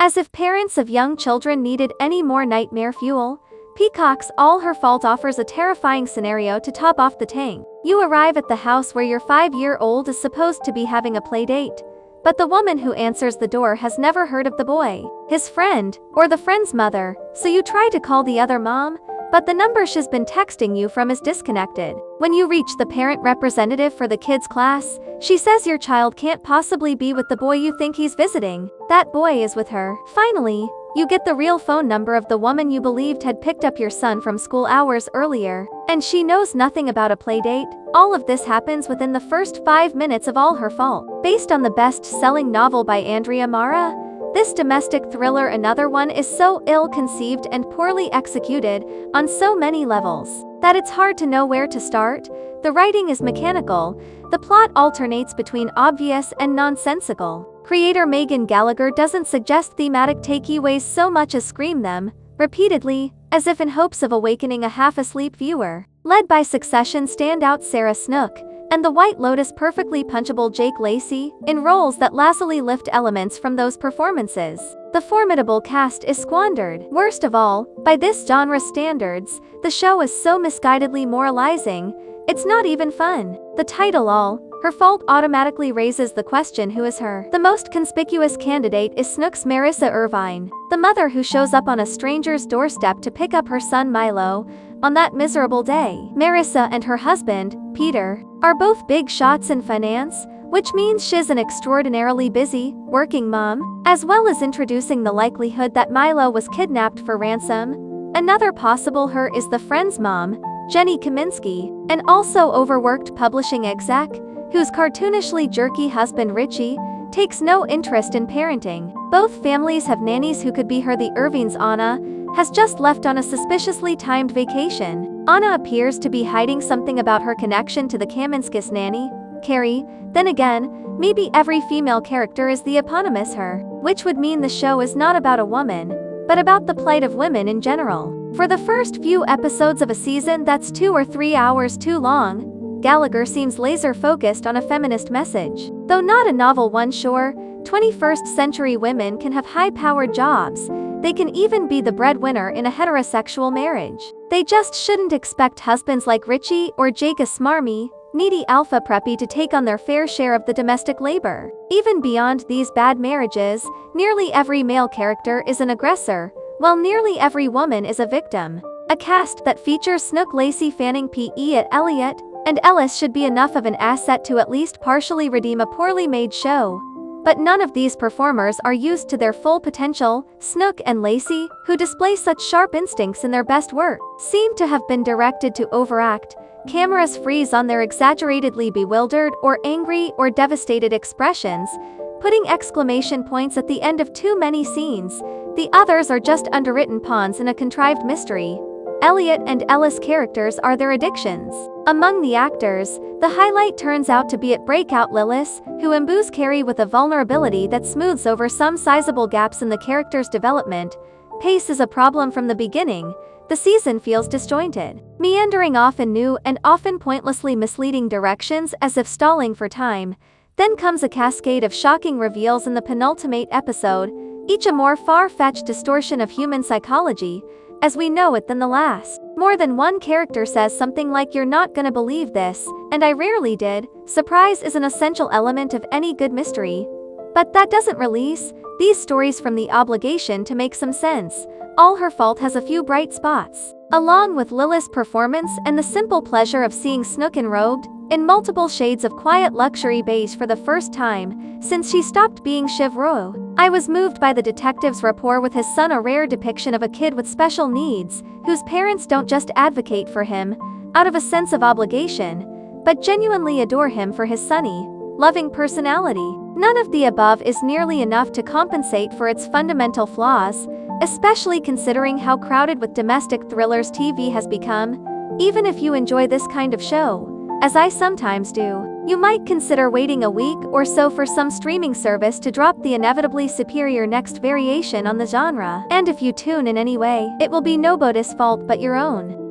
As if parents of young children needed any more nightmare fuel, Peacock's All Her Fault offers a terrifying scenario to top off the tank. You arrive at the house where your 5-year-old is supposed to be having a play date, but the woman who answers the door has never heard of the boy, his friend, or the friend's mother, so you try to call the other mom, but the number she's been texting you from is disconnected. When you reach the parent representative for the kid's class, she says your child can't possibly be with the boy you think he's visiting. That boy is with her. Finally, you get the real phone number of the woman you believed had picked up your son from school hours earlier, and she knows nothing about a play date. All of this happens within the first 5 minutes of All Her Fault. Based on the best-selling novel by Andrea Mara, this domestic thriller, Another One, is so ill-conceived and poorly executed on so many levels that it's hard to know where to start. The writing is mechanical, the plot alternates between obvious and nonsensical. Creator Megan Gallagher doesn't suggest thematic takeaways so much as scream them, repeatedly, as if in hopes of awakening a half-asleep viewer. Led by Succession standout Sarah Snook, and the White Lotus perfectly punchable Jake Lacy, in roles that lazily lift elements from those performances. The formidable cast is squandered. Worst of all, by this genre's standards, the show is so misguidedly moralizing, it's not even fun. The title All Her Fault automatically raises the question, who is her? The most conspicuous candidate is Snook's Marissa Irvine, the mother who shows up on a stranger's doorstep to pick up her son Milo on that miserable day. Marissa and her husband, Peter, are both big shots in finance, which means she's an extraordinarily busy, working mom, as well as introducing the likelihood that Milo was kidnapped for ransom. Another possible her is the friend's mom, Jenny Kaminsky, an also overworked publishing exec, whose cartoonishly jerky husband Richie takes no interest in parenting. Both families have nannies who could be her. The Irvines' Anna has just left on a suspiciously timed vacation. Anna appears to be hiding something about her connection to the Kaminskis nanny, Carrie. Then again, maybe every female character is the eponymous her, which would mean the show is not about a woman, but about the plight of women in general. For the first few episodes of a season that's 2 or 3 hours too long, Gallagher seems laser-focused on a feminist message. Though not a novel one, sure, 21st century women can have high-powered jobs. They can even be the breadwinner in a heterosexual marriage. They just shouldn't expect husbands like Richie or Jake, a smarmy, needy alpha preppy, to take on their fair share of the domestic labor. Even beyond these bad marriages, nearly every male character is an aggressor, while nearly every woman is a victim. A cast that features Snook, Lacy, Fanning, P.E. Elliott, and Ellis should be enough of an asset to at least partially redeem a poorly made show. But none of these performers are used to their full potential. Snook and Lacy, who display such sharp instincts in their best work, seem to have been directed to overact. Cameras freeze on their exaggeratedly bewildered or angry or devastated expressions, putting exclamation points at the end of too many scenes. The others are just underwritten pawns in a contrived mystery. Elliot and Ellis' characters are their addictions. Among the actors, the highlight turns out to be at breakout Lillis, who imbues Carrie with a vulnerability that smooths over some sizable gaps in the character's development. Pace is a problem from the beginning. The season feels disjointed, meandering off in new and often pointlessly misleading directions as if stalling for time. Then comes a cascade of shocking reveals in the penultimate episode, each a more far-fetched distortion of human psychology, as we know it, than the last. More than one character says something like, "You're not gonna believe this," and I rarely did. Surprise is an essential element of any good mystery, but that doesn't release these stories from the obligation to make some sense. All Her Fault has a few bright spots. Along with Lillis' performance and the simple pleasure of seeing Snook enrobed in multiple shades of quiet luxury beige for the first time since she stopped being Shiv Rowe, I was moved by the detective's rapport with his son, a rare depiction of a kid with special needs, whose parents don't just advocate for him out of a sense of obligation, but genuinely adore him for his sunny, loving personality. None of the above is nearly enough to compensate for its fundamental flaws, especially considering how crowded with domestic thrillers TV has become. Even if you enjoy this kind of show, as I sometimes do, you might consider waiting a week or so for some streaming service to drop the inevitably superior next variation on the genre. And if you tune in anyway, it will be nobody's fault but your own.